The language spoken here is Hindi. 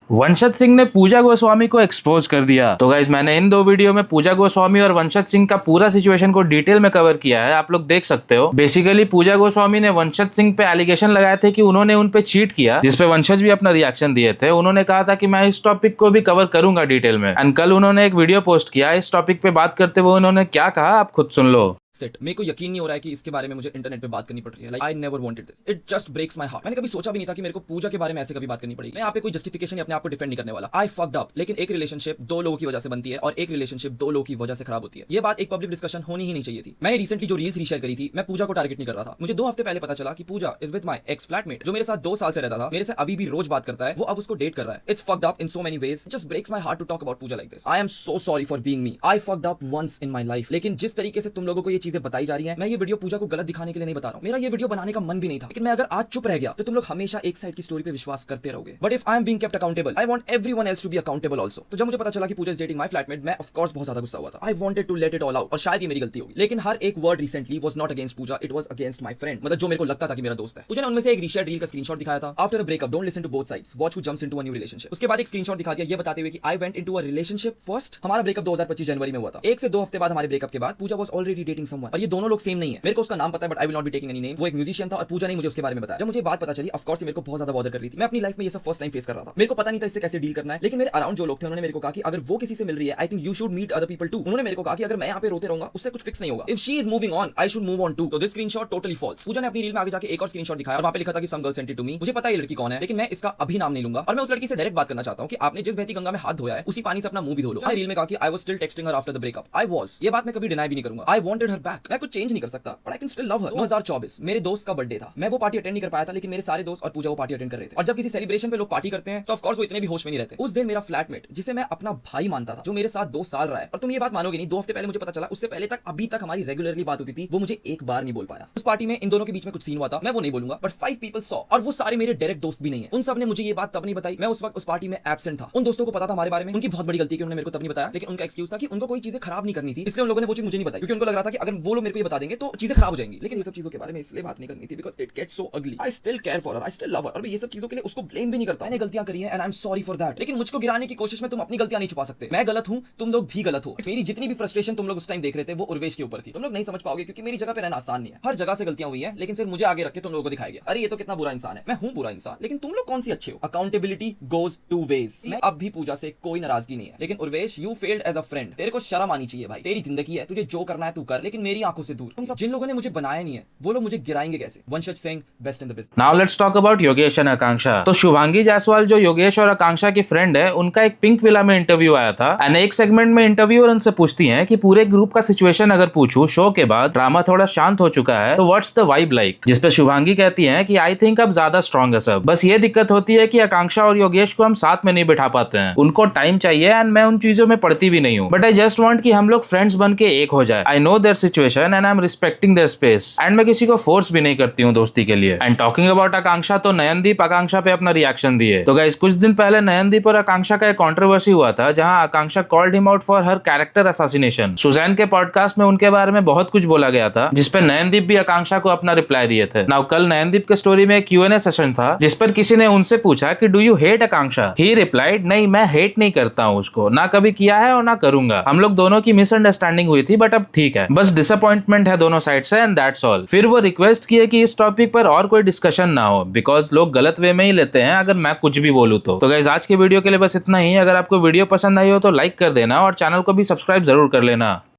वंशज सिंह ने पूजा गोस्वामी को एक्सपोज कर दिया। तो गाइस मैंने इन दो वीडियो में पूजा गोस्वामी और वंशज सिंह का पूरा सिचुएशन को डिटेल में कवर किया है, आप लोग देख सकते हो। बेसिकली पूजा गोस्वामी ने वंशज सिंह पे एलिगेशन लगाए थे कि उन्होंने उन पे चीट किया, जिसपे वंशज भी अपना रिएक्शन दिए थे। उन्होंने कहा था कि मैं इस टॉपिक को भी कवर करूंगा डिटेल में। एंड कल उन्होंने एक वीडियो पोस्ट किया इस टॉपिक पे बात करते हुए। उन्होंने क्या कहा आप खुद सुन लो। मेरे को यकीन नहीं हो रहा है कि इसके बारे में मुझे इंटरनेट पे बात करनी पड़ रही है। Like I never wanted this, it just breaks my heart. मैंने कभी सोचा भी नहीं था कि मेरे को पूजा के बारे में ऐसे कभी बात करनी पड़ेगी। मैं यहाँ पे कोई जस्टिफिकेशन या अपने आप को डिफेंड नहीं करने वाला। आई फक्ड अप, लेकिन एक रिलेशनशिप दो लोगों की वजह से बनती है और एक रिलेशनशिप दो लोगों की वजह से खराब होती है। ये बात एक पब्लिक डिस्कशन होनी ही नहीं चाहिए थी। मैंने रिसेंटली जो रील्स रीशेयर करी थी, मैं पूजा को टारगेट नहीं कर रहा था। मुझे 2 हफ्ते पहले पता चला कि Pooja is with my ex flatmate, जो मेरे साथ 2 साल से रहता था, मेरे से अभी भी रोज बात करता है, वो अब उसको डेट कर रहा है। It's fucked up in so many ways, just breaks my heart to talk about Pooja like this. I am so sorry for being me, I fucked up once in my life. लेकिन जिस तरीके से तुम लोगों को ये चीजें बताई जा रही है, मैं ये वीडियो पूजा को गलत दिखाने के लिए नहीं बता रहा हूं। मेरा ये वीडियो बनाने का मन भी नहीं था, लेकिन मैं अगर आज चुप रह गया तो तुम लोग हमेशा एक साइड की स्टोरी पे विश्वास करते रहोगे। But if I am being kept accountable, I want everyone else to be accountable also. तो जब मुझे पता चला कि Pooja is dating my flatmate, मैं ऑफ कोर्स बहुत ज्यादा गुस्सा हुआ था। I wanted to let it all out, और शायद ये मेरी गलती होगी। लेकिन हर एक word recently was not against Pooja, it was against my friend. मतलब जो मेरे को लगता था कि मेरा दोस्त है। पूजा ने उनमें से एक रीशेयर रील का स्क्रीनशॉट दिखाया था। After a breakup don't listen to both sides, watch who jumps into a new relationship. उसके बाद एक स्क्रीनशॉट दिखा दिया ये बताते हुए कि I went into a relationship first. हमारा ब्रेकअप 2025 जनवरी में हुआ था। 1 से 2 हफ्ते बाद हमारे ब्रेकअप के बाद पूजा वाज ऑलरेडी डेटिंग समवन, और ये दोनों लोग सेम नहीं है। मेरे को उसका नाम पता है, but I will not be taking any name. वो एक म्यूजिशियन था और पूजा ने मुझे उसके बारे में बताया। जब मुझे बात पता चली, ऑफ कोर्स मेरे को बहुत ज्यादा बॉदर कर रही थी। मैं अपनी लाइफ में ये सब फर्स्ट टाइम फेस कर रहा था। मेरे को पता नहीं था इससे कैसे डील करना है। लेकिन मेरे अराउंड जो लोग थे उन्होंने मेरे को कहा कि अगर वो किसी से मिल रही है, I think you should meet other people too. उन्होंने मेरे को कहा कि अगर मैं यहाँ पे रोते रहूंगा उससे कुछ फिक्स नहीं होगा। If she is moving on, I should move on too. तो this screenshot totally false. Pooja ने अपनी रील में आगे जाके एक और स्क्रीनशॉट दिखाया और वहां पे लिखा था कि some girl sent it to me. मुझे पता है ये लड़की कौन है, लेकिन मैं इसका अभी नाम नहीं लूंगा। और मैं उस लड़की से डायरेक्ट बात करना चाहता हूँ कि आपने जिस बहती गंगा में हाथ धोया है, उसी पानी से अपना मुंह भी धो लो। रील में कहा कि I was still texting her after the breakup. I was, ये बात मैं कभी डिनाई भी नहीं करूंगा। I wanted her back. मैं कुछ चेंज नहीं कर सकता, but I can still love हर। 2024 मेरे दोस्त का बर्थडे था। मैं वो पार्टी अटेंड नहीं कर पाया था, लेकिन मेरे सारे दोस्त और पूजा वो पार्टी अटेंड कर रहे थे। और जब किसी सेलिब्रेशन पे लोग पार्टी करते हैं तो ऑफ कोर्स वो इतने भी होश में नहीं रहते। उस दिन मेरा फ्लैटमेट, जिसे मैं अपना भाई मानता था, जो मेरे साथ 2 साल रहा है, और तुम ये बात मानोगे नहीं, 2 हफ्ते पहले मुझे पता चला, उससे पहले तक अभी तक हमारी रेगुलरली बात होती थी, वो मुझे एक बार नहीं बोल पाया। उस पार्टी में इन दोनों के बीच में कुछ सीन हुआ था, मैं वो नहीं बोलूंगा, बट 5 पीपल सॉ, और वो सारे मेरे डायरेक्ट दोस्त भी नहीं है। उन सब ने मुझे ये बात तब नहीं बताई, मैं उस वक्त उस पार्टी में एब्सेंट था। उन दोस्तों को पता था हमारे बारे में, उनकी बहुत बड़ी गलती है कि उन्होंने मेरे को तब नहीं बताया। लेकिन उनका एक्सक्यूज था कि उनको कोई चीजें खराब नहीं करनी थी, इसलिए उन लोगों ने वो चीज मुझे नहीं बताई, क्योंकि उनको लग रहा था कि अगर वो लोग मेरे को ये बता देंगे तो चीजें खराब हो जाएंगी। लेकिन ये सब चीजों के बारे में इसलिए बात नहीं करनी थी बिकॉज़ इट गेट्स सो अगली। I still care for her, I still love हर, और मैं ये सब चीजों के लिए उसको ब्लेम भी नहीं करता। मैंने गलतियां करी हैं and I am sorry for that. लेकिन मुझको गिराने की कोशिश में तुम अपनी गलतियां नहीं छुपा सकते। मैं गलत हूं, तुम लोग भी गलत हो। मेरी जितनी भी फ्रस्ट्रेशन तुम लोग उस टाइम देख रहे थे, वो उर्वेश के ऊपर थी। तुम लोग नहीं समझ पाओगे क्योंकि मेरी जगह पे रहना आसान नहीं है। हर जगह से गलतियां हुई हैं, लेकिन सिर्फ मुझे आगे रख के तुम लोगों को दिखाया गया, अरे ये तो कितना बुरा इंसान है। मैं हूं बुरा इंसान, लेकिन तुम लोग कौन सी अच्छे हो। Accountability goes two ways. मैं अब भी पूजा से कोई नाराजगी नहीं है, लेकिन Urvesh you failed as a friend. तेरे को शर्म आनी चाहिए भाई। तेरी जिंदगी है, तुझे जो करना है तू कर, लेकिन मेरी आंखों से दूर। तुम सब जिन लोगों ने मुझे बनाया नहीं है, वो लोग मुझे गिराएंगे कैसे। Vanshaj Singh best in the business. Now let's talk about Yogesh and Akanksha. तो शुभांगी जायसवाल जो योगेश और आकांक्षा की फ्रेंड है, उनका एक पिंक विला में इंटरव्यू आया था। एंड एक सेगमेंट में इंटरव्यूअर उनसे पूछती हैं कि पूरे ग्रुप का सिचुएशन अगर पूछूं, शो के बाद ड्रामा थोड़ा शांत हो चुका है, तो व्हाट्स द वाइब लाइक। जिसपे शुभांगी कहती हैं कि आई थिंक अब ज्यादा स्ट्रॉन्ग है सब, बस ये दिक्कत होती है कि आकांक्षा और योगेश को हम साथ में नहीं बिठा पाते हैं, उनको टाइम चाहिए एंड मैं उन चीजों में पड़ती भी नहीं हूँ, बट आई जस्ट वांट कि हम लोग फ्रेंड्स बन के एक हो जाए। I know their situation and I am respecting their space, and मैं किसी को फोर्स भी नहीं करती हूँ दोस्ती के लिए। एंड टॉकिंग अबाउट आकांक्षा, तो नयनदीप आकांक्षा पे अपना रिएक्शन दिए। तो गाइस कुछ दिन पहले नयनदीप और आकांक्षा का एक कंट्रोवर्सी हुआ था, जहां Akanksha called him out for her character assassination. Suzanne के पॉडकास्ट में उनके बारे में बहुत कुछ बोला गया था, जिसपे नयनदीप भी आकांक्षा को अपना रिप्लाई दिए थे। नाउ कल नयनदीप के स्टोरी में Q&A सेशन था, जिस पर किसी ने उनसे पूछा कि do you hate Akanksha. He replied, नहीं मैं हेट नहीं करता हूँ उसको, ना कभी किया है और ना करूंगा। हम लोग दोनों की मिसअंडरस्टैंडिंग हुई थी, बट अब ठीक है, बस डिसअपॉइंटमेंट है दोनों साइड से एंड दैट्स ऑल। फिर वो रिक्वेस्ट किए कि इस टॉपिक पर और कोई डिस्कशन ना हो, बिकॉज लोग गलत वे में ही लेते हैं अगर मैं कुछ भी बोलूँ तो। गाइस आज के वीडियो के लिए बस इतना ही। अगर आपको वीडियो पसंद आई हो तो लाइक कर देना और चैनल को भी सब्सक्राइब जरूर कर लेना।